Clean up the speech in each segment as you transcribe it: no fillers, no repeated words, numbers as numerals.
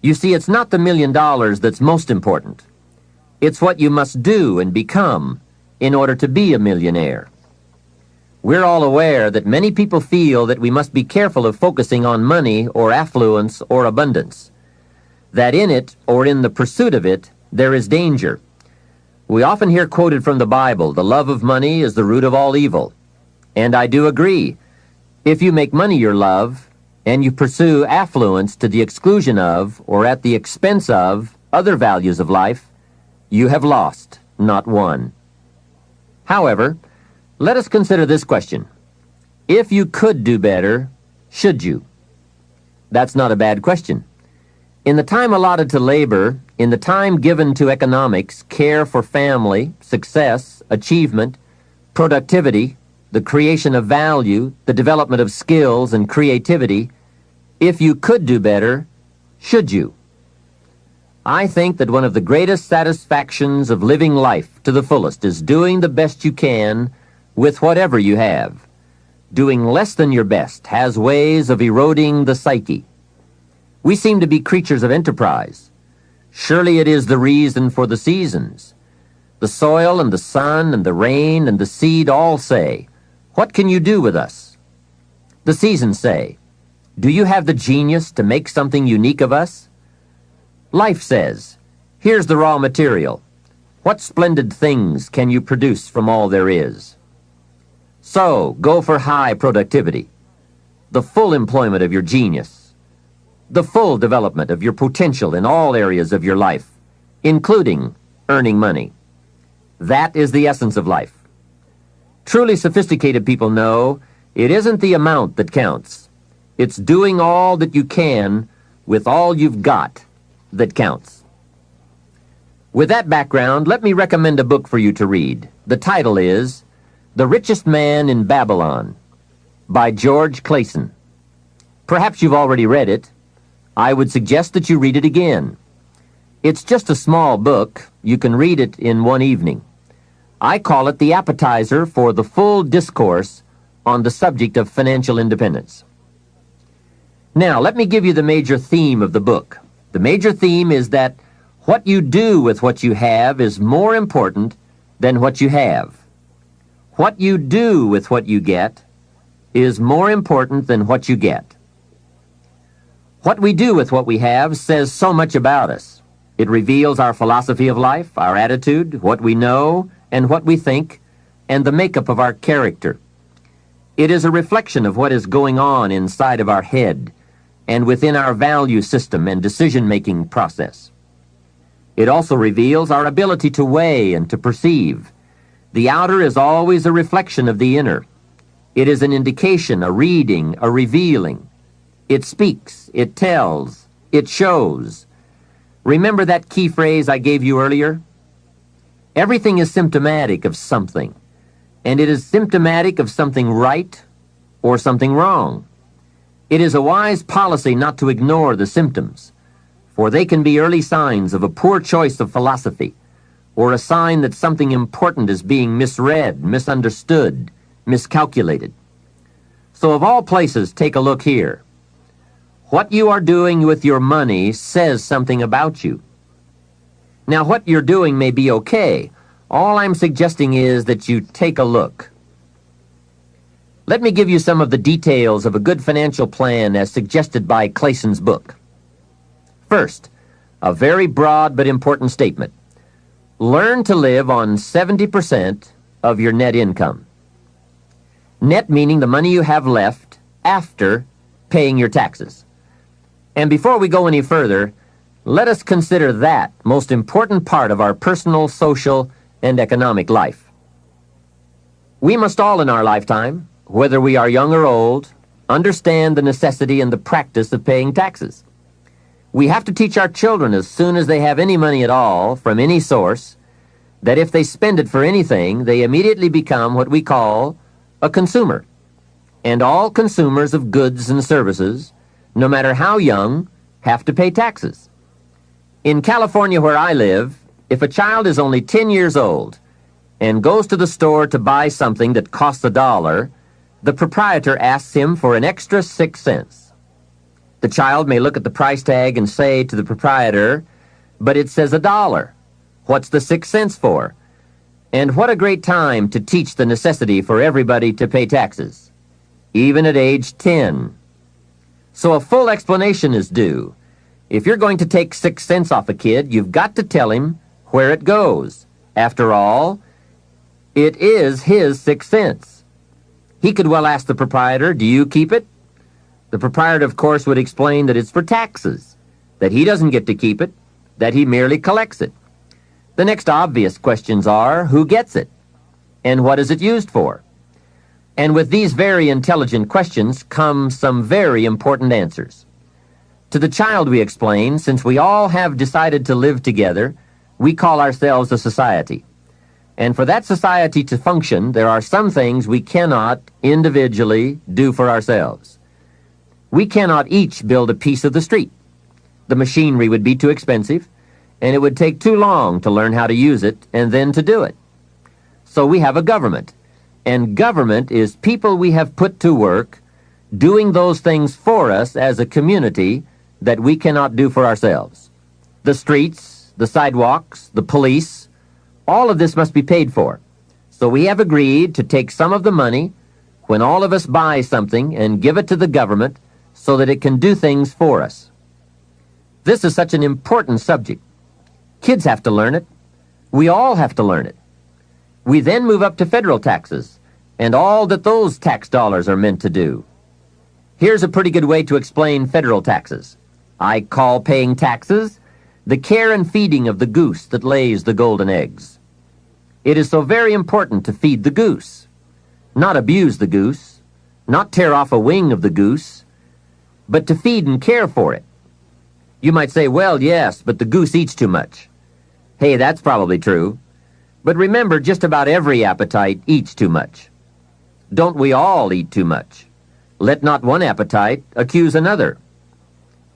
You see, it's not the $1,000,000 that's most important. It's what you must do and become in order to be a millionaire. We're all aware that many people feel that we must be careful of focusing on money or affluence or abundance, that in it or in the pursuit of it there is danger. We often hear quoted from the Bible, "The love of money is the root of all evil." And I do agree. If you make money your love, and you pursue affluence to the exclusion of or at the expense of other values of life, you have lost, not won. However, let us consider this question. If you could do better, should you? That's not a bad question. In the time allotted to labor, in the time given to economics, care for family, success, achievement, productivity, the creation of value, the development of skills and creativity, if you could do better, should you? I think that one of the greatest satisfactions of living life to the fullest is doing the best you can with whatever you have. Doing less than your best has ways of eroding the psyche. We seem to be creatures of enterprise. Surely it is the reason for the seasons. The soil and the sun and the rain and the seed all say, "What can you do with us?" The seasons say, "Do you have the genius to make something unique of us?" Life says, "Here's the raw material. What splendid things can you produce from all there is?" So, go for high productivity, the full employment of your genius, the full development of your potential in all areas of your life, including earning money. That is the essence of life. Truly sophisticated people know it isn't the amount that counts. It's doing all that you can with all you've got that counts. With that background, let me recommend a book for you to read. The title is The Richest Man in Babylon by George Clason. Perhaps you've already read it. I would suggest that you read it again. It's just a small book. You can read it in one evening. I call it the appetizer for the full discourse on the subject of financial independence. Now, let me give you the major theme of the book. The major theme is that what you do with what you have is more important than what you have. What you do with what you get is more important than what you get. What we do with what we have says so much about us. It reveals our philosophy of life, our attitude, what we know, and what we think, and the makeup of our character. It is a reflection of what is going on inside of our head and within our value system and decision-making process. It also reveals our ability to weigh and to perceive. The outer is always a reflection of the inner. It is an indication, a reading, a revealing. It speaks, it tells, it shows. Remember that key phrase I gave you earlier? Everything is symptomatic of something, and it is symptomatic of something right or something wrong. It is a wise policy not to ignore the symptoms, for they can be early signs of a poor choice of philosophy, or a sign that something important is being misread, misunderstood, miscalculated. So of all places, take a look here. What you are doing with your money says something about you. Now, what you're doing may be okay. All I'm suggesting is that you take a look. Let me give you some of the details of a good financial plan as suggested by Clason's book. First, a very broad but important statement. Learn to live on 70% of your net income. Net meaning the money you have left after paying your taxes. And before we go any further, let us consider that most important part of our personal, social, and economic life. We must all in our lifetime, whether we are young or old, understand the necessity and the practice of paying taxes. We have to teach our children as soon as they have any money at all from any source that if they spend it for anything, they immediately become what we call a consumer. And all consumers of goods and services, no matter how young, have to pay taxes. In California, where I live, if a child is only 10 years old and goes to the store to buy something that costs $1, the proprietor asks him for an extra 6 cents. The child may look at the price tag and say to the proprietor, "But it says $1. What's the 6 cents for?" And what a great time to teach the necessity for everybody to pay taxes, even at age 10. So a full explanation is due. If you're going to take 6 cents off a kid, you've got to tell him where it goes. After all, it is his 6 cents. He could well ask the proprietor, "Do you keep it?" The proprietor, of course, would explain that it's for taxes, that he doesn't get to keep it, that he merely collects it. The next obvious questions are, who gets it? And what is it used for? And with these very intelligent questions come some very important answers. To the child we explain, since we all have decided to live together, we call ourselves a society. And for that society to function, there are some things we cannot individually do for ourselves. We cannot each build a piece of the street. The machinery would be too expensive, and it would take too long to learn how to use it and then to do it. So we have a government, and government is people we have put to work doing those things for us as a community that we cannot do for ourselves. The streets, the sidewalks, the police, all of this must be paid for. So we have agreed to take some of the money when all of us buy something and give it to the government so that it can do things for us. This is such an important subject. Kids have to learn it. We all have to learn it. We then move up to federal taxes and all that those tax dollars are meant to do. Here's a pretty good way to explain federal taxes. I call paying taxes the care and feeding of the goose that lays the golden eggs. It is so very important to feed the goose, not abuse the goose, not tear off a wing of the goose, but to feed and care for it. You might say, "Well, yes, but the goose eats too much." Hey, that's probably true. But remember, just about every appetite eats too much. Don't we all eat too much? Let not one appetite accuse another.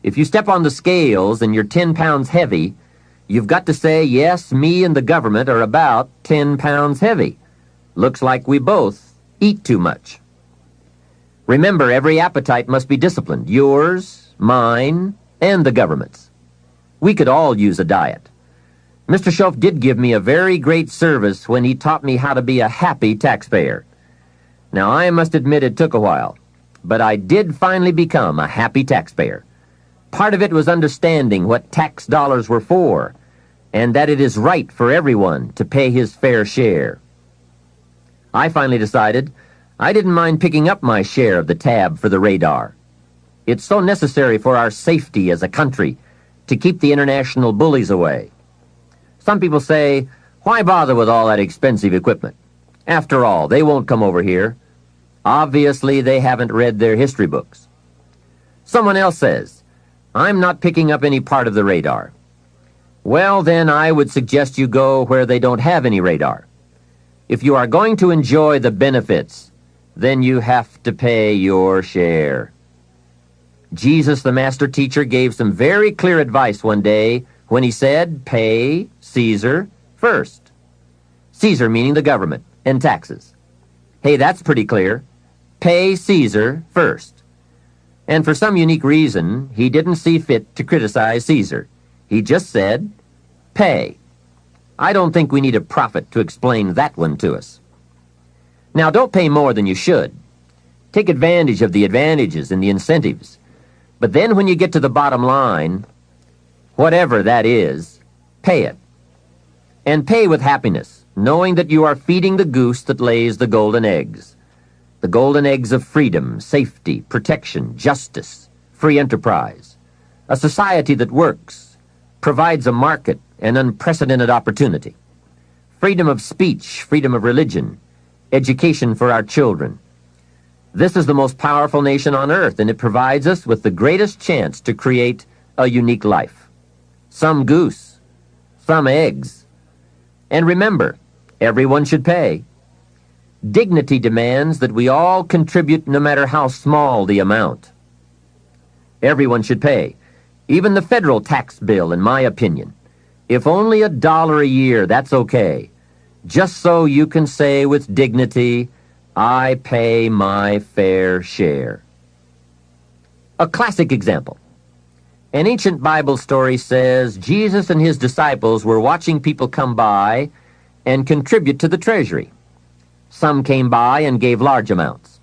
If you step on the scales and you're 10 pounds heavy, you've got to say, "Yes, me and the government are about 10 pounds heavy. Looks like we both eat too much." Remember, every appetite must be disciplined. Yours, mine, and the government's. We could all use a diet. Mr. Schoaf did give me a very great service when he taught me how to be a happy taxpayer. Now, I must admit it took a while, but I did finally become a happy taxpayer. Part of it was understanding what tax dollars were for, and that it is right for everyone to pay his fair share. I finally decided I didn't mind picking up my share of the tab for the radar. It's so necessary for our safety as a country to keep the international bullies away. Some people say, "Why bother with all that expensive equipment? After all, they won't come over here." Obviously, they haven't read their history books. Someone else says, "I'm not picking up any part of the radar." Well, then I would suggest you go where they don't have any radar. If you are going to enjoy the benefits, then you have to pay your share. Jesus, the master teacher, gave some very clear advice one day when he said, "Pay Caesar first." Caesar meaning the government and taxes. Hey, that's pretty clear. Pay Caesar first. And for some unique reason, he didn't see fit to criticize Caesar. He just said, pay. I don't think we need a prophet to explain that one to us. Now, don't pay more than you should. Take advantage of the advantages and the incentives. But then when you get to the bottom line, whatever that is, pay it. And pay with happiness, knowing that you are feeding the goose that lays the golden eggs. The golden eggs of freedom, safety, protection, justice, free enterprise. A society that works, provides a market and unprecedented opportunity. Freedom of speech, freedom of religion, education for our children. This is the most powerful nation on earth, and it provides us with the greatest chance to create a unique life. Some goose, some eggs. And remember, everyone should pay. Dignity demands that we all contribute no matter how small the amount. Everyone should pay. Even the federal tax bill, in my opinion. If only $1 a year, that's okay. Just so you can say with dignity, I pay my fair share. A classic example. An ancient Bible story says Jesus and his disciples were watching people come by and contribute to the treasury. Some came by and gave large amounts.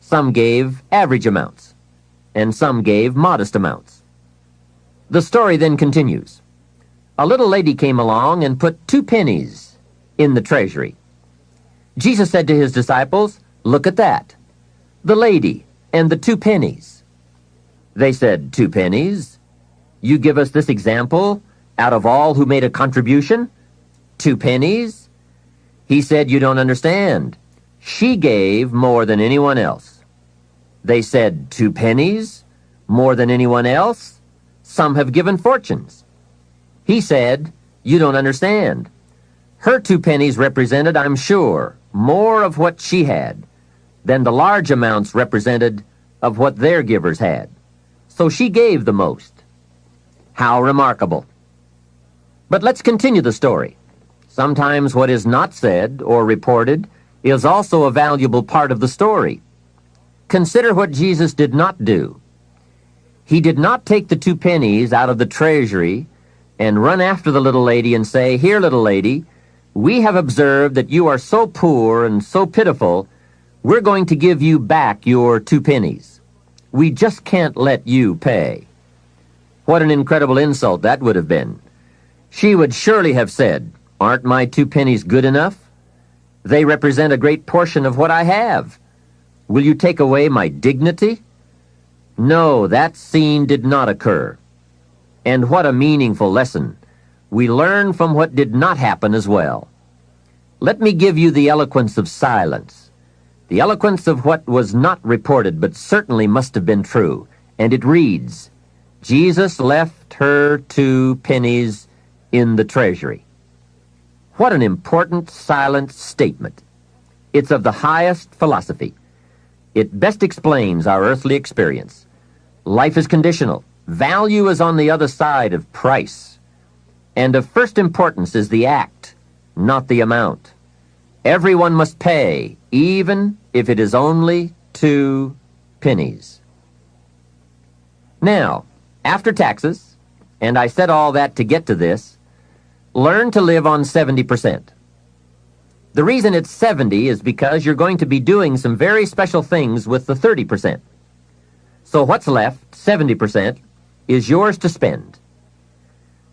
Some gave average amounts. And some gave modest amounts. The story then continues. A little lady came along and put 2 pennies in the treasury. Jesus said to his disciples, "Look at that. The lady and the 2 pennies." They said, "2 pennies? You give us this example out of all who made a contribution? 2 pennies?" He said, "You don't understand. She gave more than anyone else." They said, 2 pennies? More than anyone else? Some have given fortunes. He said, "You don't understand. Her 2 pennies represented, I'm sure, more of what she had than the large amounts represented of what their givers had. So she gave the most." How remarkable. But let's continue the story. Sometimes what is not said or reported is also a valuable part of the story. Consider what Jesus did not do. He did not take the 2 pennies out of the treasury and run after the little lady and say, "Here, little lady, we have observed that you are so poor and so pitiful, we're going to give you back your 2 pennies. We just can't let you pay." What an incredible insult that would have been. She would surely have said, "Aren't my 2 pennies good enough? They represent a great portion of what I have. Will you take away my dignity?" No, that scene did not occur. And what a meaningful lesson. We learn from what did not happen as well. Let me give you the eloquence of silence, the eloquence of what was not reported but certainly must have been true. And it reads, Jesus left her 2 pennies in the treasury. What an important silent statement. It's of the highest philosophy. It best explains our earthly experience. Life is conditional. Value is on the other side of price. And of first importance is the act, not the amount. Everyone must pay, even if it is only 2 pennies. Now, after taxes, and I said all that to get to this, learn to live on 70%. The reason it's 70 is because you're going to be doing some very special things with the 30%. So what's left, 70%, is yours to spend.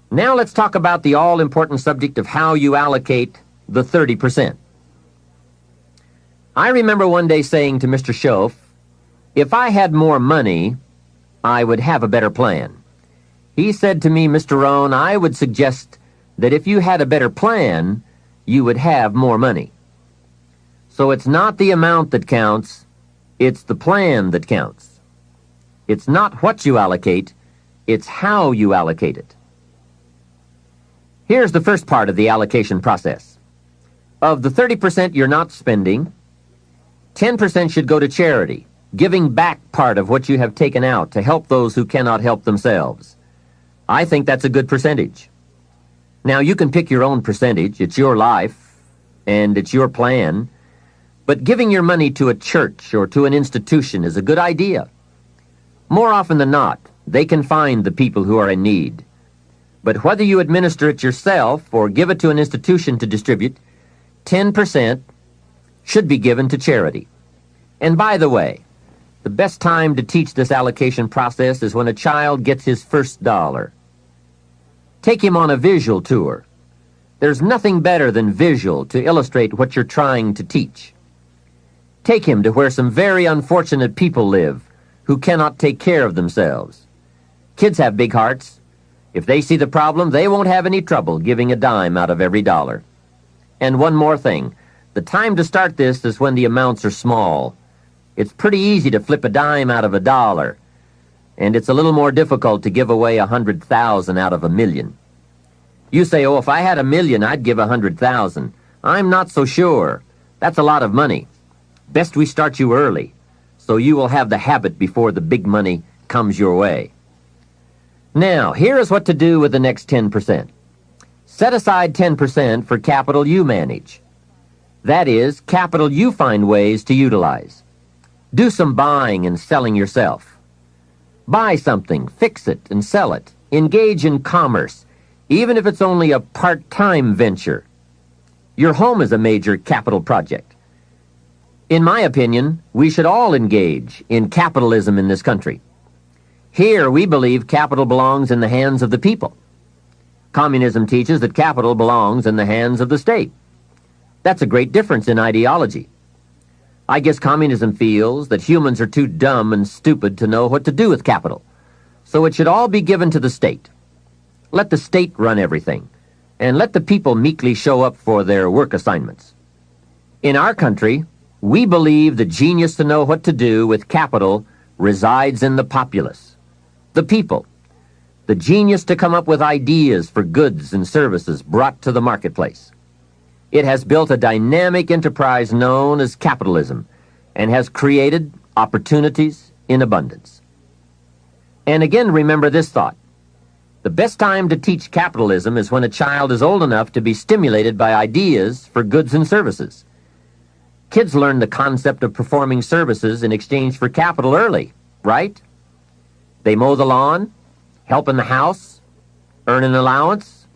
Now let's talk about the all-important subject of how you allocate the 30%. I remember one day saying to Mr. Schoaf, if I had more money, I would have a better plan. He said to me, Mr. Rohn, I would suggest that if you had a better plan, you would have more money. So it's not the amount that counts, it's the plan that counts. It's not what you allocate, it's how you allocate it. Here's the first part of the allocation process. Of the 30% you're not spending, 10% should go to charity, giving back part of what you have taken out to help those who cannot help themselves. I think that's a good percentage. Now, you can pick your own percentage. It's your life, and it's your plan. But giving your money to a church or to an institution is a good idea. More often than not, they can find the people who are in need. But whether you administer it yourself or give it to an institution to distribute, 10% should be given to charity. And by the way, the best time to teach this allocation process is when a child gets his first dollar. Take him on a visual tour. There's nothing better than visual to illustrate what you're trying to teach. Take him to where some very unfortunate people live who cannot take care of themselves. Kids have big hearts. If they see the problem, they won't have any trouble giving a dime out of every dollar. And one more thing. The time to start this is when the amounts are small. It's pretty easy to flip a dime out of a dollar, and it's a little more difficult to give away 100,000 out of 1,000,000. You say, oh, if I had 1,000,000, I'd give 100,000. I'm not so sure. That's a lot of money. Best we start you early, so you will have the habit before the big money comes your way. Now, here is what to do with the next 10%. Set aside 10% for capital you manage. That is, capital you find ways to utilize. Do some buying and selling yourself. Buy something, fix it, and sell it. Engage in commerce, even if it's only a part-time venture. Your home is a major capital project. In my opinion, we should all engage in capitalism in this country. Here, we believe capital belongs in the hands of the people. Communism teaches that capital belongs in the hands of the state. That's a great difference in ideology. I guess communism feels that humans are too dumb and stupid to know what to do with capital, so it should all be given to the state. Let the state run everything, and let the people meekly show up for their work assignments. In our country, we believe the genius to know what to do with capital resides in the populace, the people, the genius to come up with ideas for goods and services brought to the marketplace. It has built a dynamic enterprise known as capitalism and has created opportunities in abundance. And again, remember this thought. The best time to teach capitalism is when a child is old enough to be stimulated by ideas for goods and services. Kids learn the concept of performing services in exchange for capital early, right? They mow the lawn, help in the house, earn an allowance.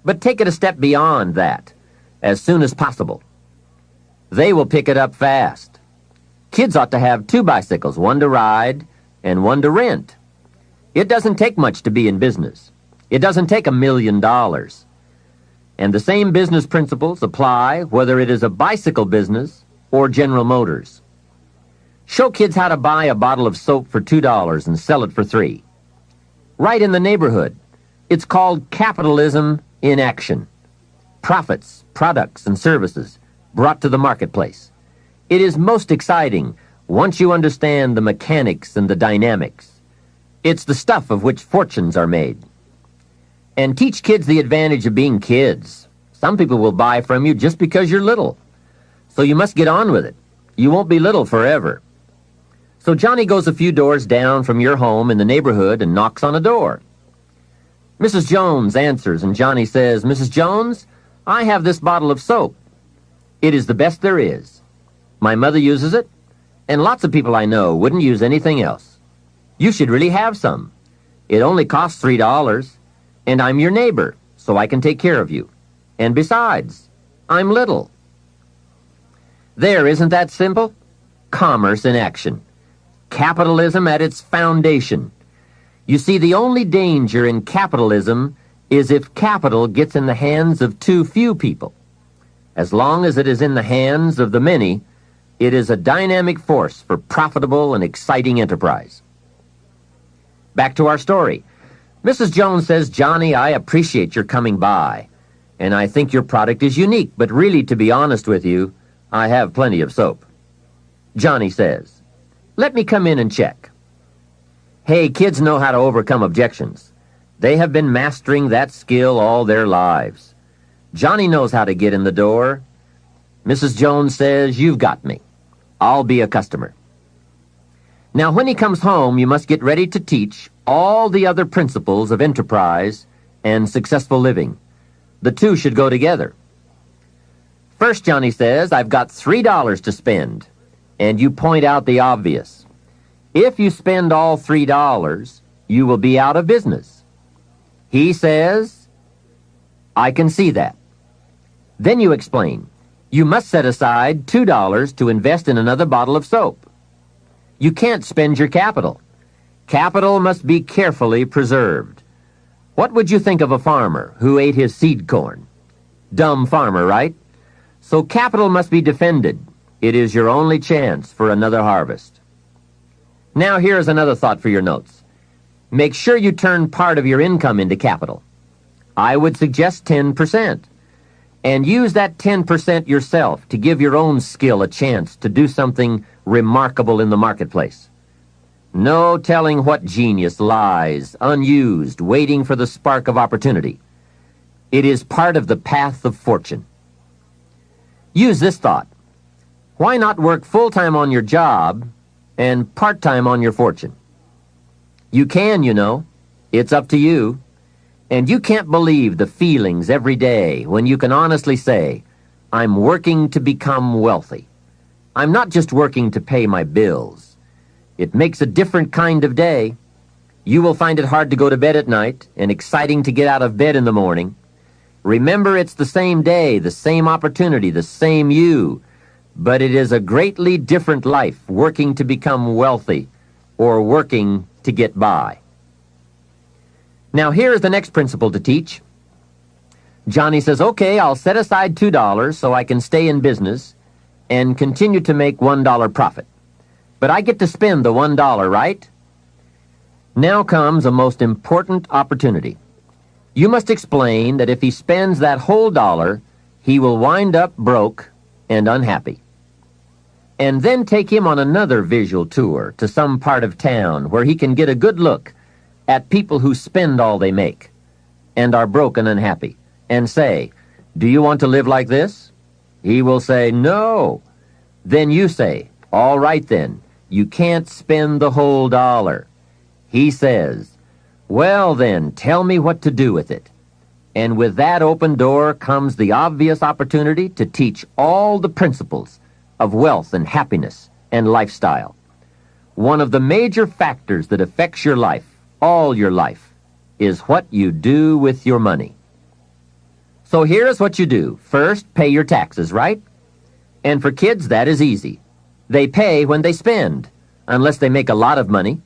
But take it a step beyond that, as soon as possible. They will pick it up fast. Kids ought to have 2 bicycles, one to ride and one to rent. It doesn't take much to be in business. It doesn't take $1 million. And the same business principles apply whether it is a bicycle business or General Motors. Show kids how to buy a bottle of soap for $2 and sell it for $3. Right in the neighborhood. It's called capitalism in action. Profits, products, and services brought to the marketplace. It is most exciting once you understand the mechanics and the dynamics. It's the stuff of which fortunes are made. And teach kids the advantage of being kids. Some people will buy from you just because you're little. So you must get on with it. You won't be little forever. So Johnny goes a few doors down from your home in the neighborhood and knocks on a door. Mrs. Jones answers, and Johnny says, "Mrs. Jones, I have this bottle of soap. It is the best there is. My mother uses it, and lots of people I know wouldn't use anything else. You should really have some. It only costs $3, and I'm your neighbor, so I can take care of you. And besides, I'm little." There, isn't that simple? Commerce in action. Capitalism at its foundation. You see, the only danger in capitalism is if capital gets in the hands of too few people. As long as it is in the hands of the many, it is a dynamic force for profitable and exciting enterprise. Back to our story. Mrs. Jones says, "Johnny, I appreciate your coming by, and I think your product is unique, but really, to be honest with you, I have plenty of soap." Johnny says, "Let me come in and check." Hey, kids know how to overcome objections. They have been mastering that skill all their lives. Johnny knows how to get in the door. Mrs. Jones says, "You've got me. I'll be a customer." Now, when he comes home, you must get ready to teach all the other principles of enterprise and successful living. The two should go together. First, Johnny says, "I've got $3 to spend," and you point out the obvious. If you spend all $3, you will be out of business. He says, "I can see that." Then you explain, you must set aside $2 to invest in another bottle of soap. You can't spend your capital. Capital must be carefully preserved. What would you think of a farmer who ate his seed corn? Dumb farmer, right? So capital must be defended. It is your only chance for another harvest. Now here's another thought for your notes. Make sure you turn part of your income into capital. I would suggest 10%. And use that 10% yourself to give your own skill a chance to do something remarkable in the marketplace. No telling what genius lies, unused, waiting for the spark of opportunity. It is part of the path of fortune. Use this thought. Why not work full-time on your job and part-time on your fortune? You can, you know. It's up to you. And you can't believe the feelings every day when you can honestly say, "I'm working to become wealthy. I'm not just working to pay my bills." It makes a different kind of day. You will find it hard to go to bed at night and exciting to get out of bed in the morning. Remember, it's the same day, the same opportunity, the same you, but it is a greatly different life working to become wealthy or working to get by. Now, here is the next principle to teach. Johnny says, okay, I'll set aside $2 so I can stay in business and continue to make $1 profit. But I get to spend the $1, right? Now comes a most important opportunity. You must explain that if he spends that whole dollar, he will wind up broke and unhappy. And then take him on another visual tour to some part of town where he can get a good look at people who spend all they make and are broke and unhappy, and say, do you want to live like this? He will say, no. Then you say, all right then, you can't spend the whole dollar. He says, well then, tell me what to do with it. And with that open door comes the obvious opportunity to teach all the principles of wealth and happiness and lifestyle. One of the major factors that affects your life, all your life, is what you do with your money. So here's what you do. First, pay your taxes, right? And for kids, that is easy. They pay when they spend, unless they make a lot of money.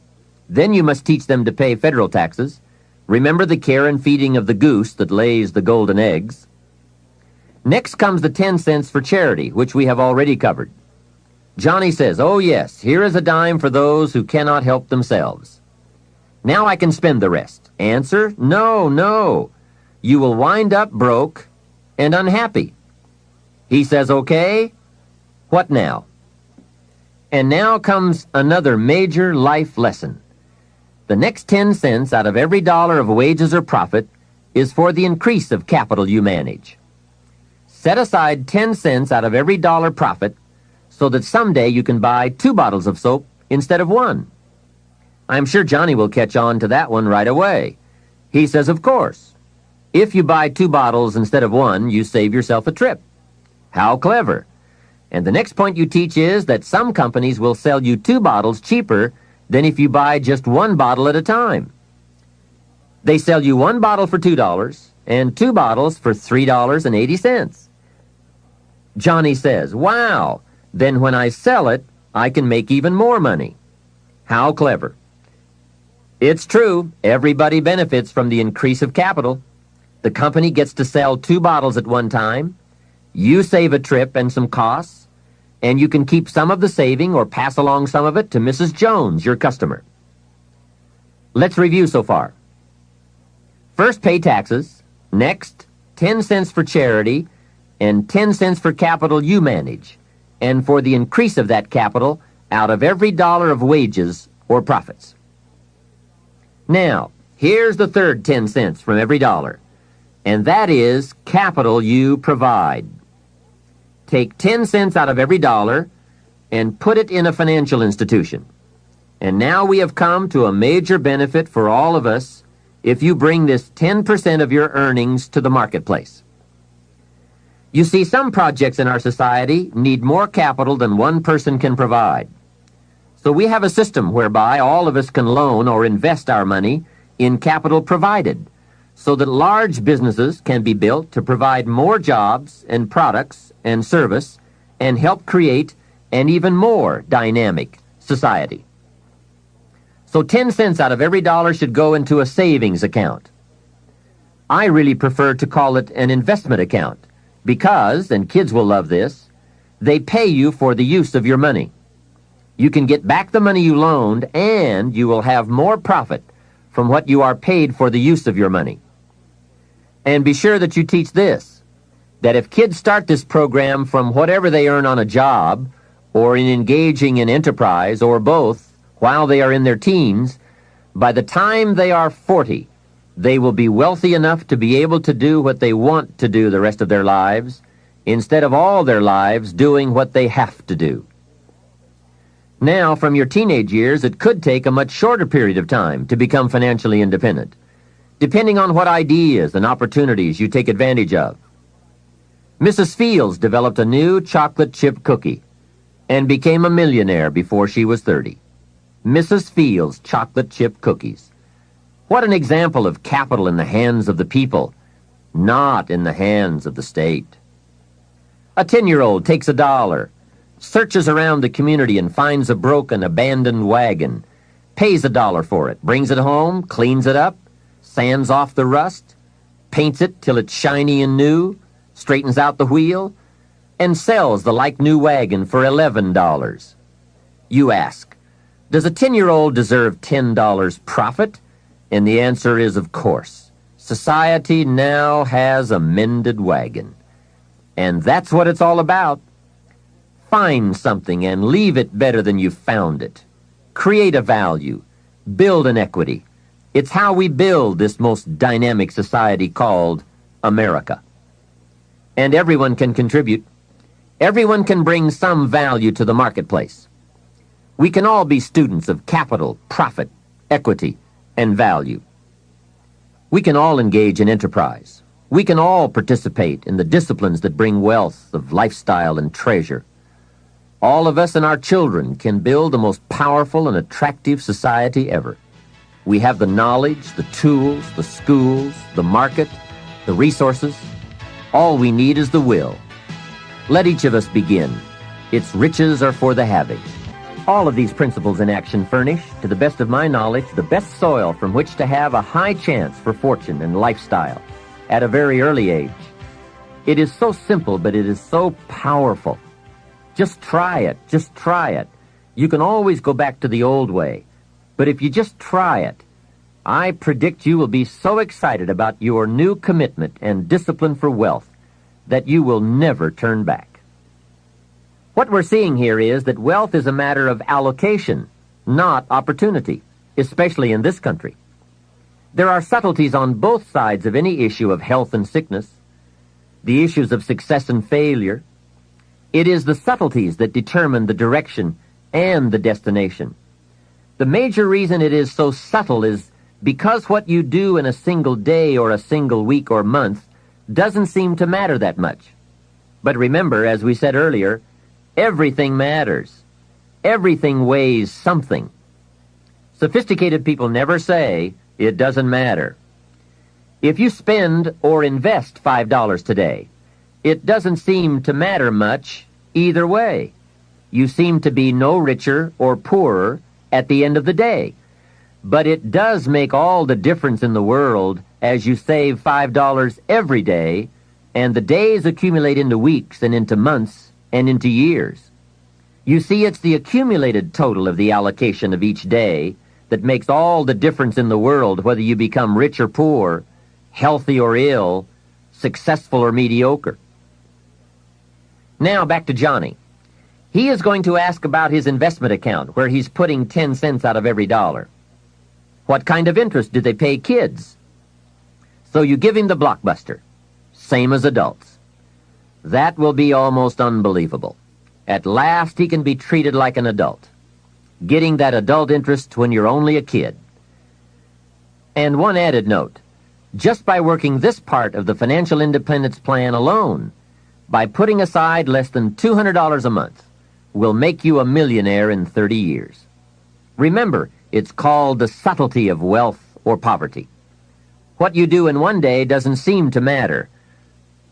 Then you must teach them to pay federal taxes. Remember the care and feeding of the goose that lays the golden eggs. Next comes the 10 cents for charity, which we have already covered. Johnny says, oh yes, here is a dime for those who cannot help themselves. Now I can spend the rest. Answer, no. You will wind up broke and unhappy. He says, okay, what now? And now comes another major life lesson. The next 10 cents out of every dollar of wages or profit is for the increase of capital you manage. Set aside 10 cents out of every dollar profit so that someday you can buy 2 bottles of soap instead of 1. I'm sure Johnny will catch on to that one right away. He says, of course. If you buy 2 bottles instead of 1, you save yourself a trip. How clever. And the next point you teach is that some companies will sell you 2 bottles cheaper than if you buy just 1 bottle at a time. They sell you 1 bottle for $2 and 2 bottles for $3.80. Johnny says, wow, then when I sell it, I can make even more money. How clever. It's true, everybody benefits from the increase of capital. The company gets to sell 2 bottles at one time. You save a trip and some costs, and you can keep some of the saving or pass along some of it to Mrs. Jones, your customer. Let's review so far. First, pay taxes. Next, 10 cents for charity, and 10 cents for capital you manage, and for the increase of that capital out of every dollar of wages or profits. Now, here's the third 10 cents from every dollar, and that is capital you provide. Take 10 cents out of every dollar and put it in a financial institution. And now we have come to a major benefit for all of us if you bring this 10% of your earnings to the marketplace. You see, some projects in our society need more capital than one person can provide. So we have a system whereby all of us can loan or invest our money in capital provided, so that large businesses can be built to provide more jobs and products and service and help create an even more dynamic society. So 10 cents out of every dollar should go into a savings account. I really prefer to call it an investment account because, and kids will love this, they pay you for the use of your money. You can get back the money you loaned and you will have more profit from what you are paid for the use of your money. And be sure that you teach this, that if kids start this program from whatever they earn on a job or in engaging in enterprise or both while they are in their teens, by the time they are 40, they will be wealthy enough to be able to do what they want to do the rest of their lives, instead of all their lives doing what they have to do. Now, from your teenage years, it could take a much shorter period of time to become financially independent, depending on what ideas and opportunities you take advantage of. Mrs. Fields developed a new chocolate chip cookie and became a millionaire before she was 30. Mrs. Fields chocolate chip cookies. What an example of capital in the hands of the people, not in the hands of the state. A 10-year-old takes $1, searches around the community and finds a broken, abandoned wagon, pays $1 for it, brings it home, cleans it up, sands off the rust, paints it till it's shiny and new, straightens out the wheel, and sells the like-new wagon for $11. You ask, does a 10-year-old deserve $10 profit? And the answer is, of course. Society now has a mended wagon. And that's what it's all about. Find something and leave it better than you found it. Create a value. Build an equity. It's how we build this most dynamic society called America. And everyone can contribute. Everyone can bring some value to the marketplace. We can all be students of capital, profit, equity, and value. We can all engage in enterprise. We can all participate in the disciplines that bring wealth of lifestyle and treasure. All of us and our children can build the most powerful and attractive society ever. We have the knowledge, the tools, the schools, the market, the resources. All we need is the will. Let each of us begin. Its riches are for the having. All of these principles in action furnish, to the best of my knowledge, the best soil from which to have a high chance for fortune and lifestyle at a very early age. It is so simple, but it is so powerful. Just try it. Just try it. You can always go back to the old way. But if you just try it, I predict you will be so excited about your new commitment and discipline for wealth that you will never turn back. What we're seeing here is that wealth is a matter of allocation, not opportunity, especially in this country. There are subtleties on both sides of any issue of health and sickness, the issues of success and failure. It is the subtleties that determine the direction and the destination. The major reason it is so subtle is because what you do in a single day or a single week or month doesn't seem to matter that much. But remember, as we said earlier, everything matters. Everything weighs something. Sophisticated people never say, it doesn't matter. If you spend or invest $5 today, it doesn't seem to matter much either way. You seem to be no richer or poorer at the end of the day. But it does make all the difference in the world as you save $5 every day, and the days accumulate into weeks and into months and into years. You see, it's the accumulated total of the allocation of each day that makes all the difference in the world, whether you become rich or poor, healthy or ill, successful or mediocre. Now back to Johnny. He is going to ask about his investment account, where he's putting 10 cents out of every dollar. What kind of interest do they pay kids? So you give him the blockbuster, same as adults. That will be almost unbelievable. At last he can be treated like an adult, getting that adult interest when you're only a kid. And one added note, just by working this part of the financial independence plan alone, by putting aside less than $200 a month, will make you a millionaire in 30 years. Remember, it's called the subtlety of wealth or poverty. What you do in one day doesn't seem to matter.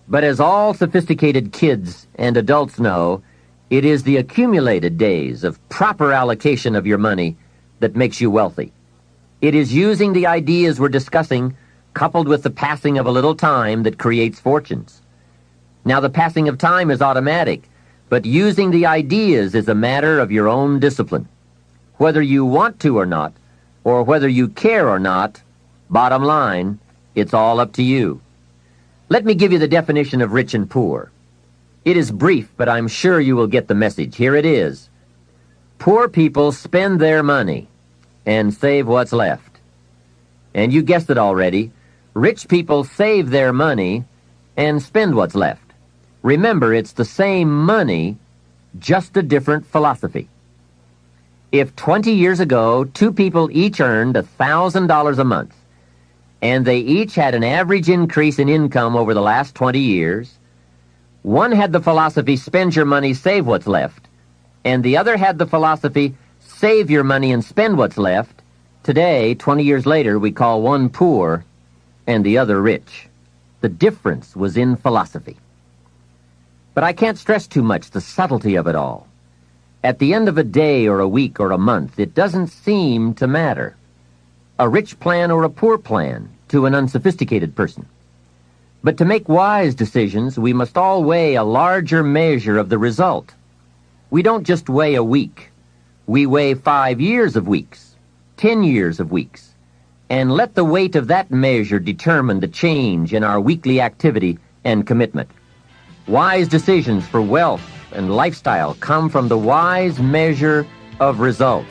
But as all sophisticated kids and adults know, it is the accumulated days of proper allocation of your money that makes you wealthy. It is using the ideas we're discussing, coupled with the passing of a little time, that creates fortunes. Now, the passing of time is automatic, but using the ideas is a matter of your own discipline. Whether you want to or not, or whether you care or not, bottom line, it's all up to you. Let me give you the definition of rich and poor. It is brief, but I'm sure you will get the message. Here it is. Poor people spend their money and save what's left. And you guessed it already. Rich people save their money and spend what's left. Remember, it's the same money, just a different philosophy. If 20 years ago, two people each earned $1,000 a month, and they each had an average increase in income over the last 20 years, one had the philosophy, spend your money, save what's left, and the other had the philosophy, save your money and spend what's left, Today, 20 years later, we call one poor and the other rich. The difference was in philosophy. But I can't stress too much the subtlety of it all. At the end of a day or a week or a month, it doesn't seem to matter. A rich plan or a poor plan to an unsophisticated person. But to make wise decisions, we must all weigh a larger measure of the result. We don't just weigh a week. We weigh 5 years of weeks, 10 years of weeks, and let the weight of that measure determine the change in our weekly activity and commitment. Wise decisions for wealth and lifestyle come from the wise measure of results.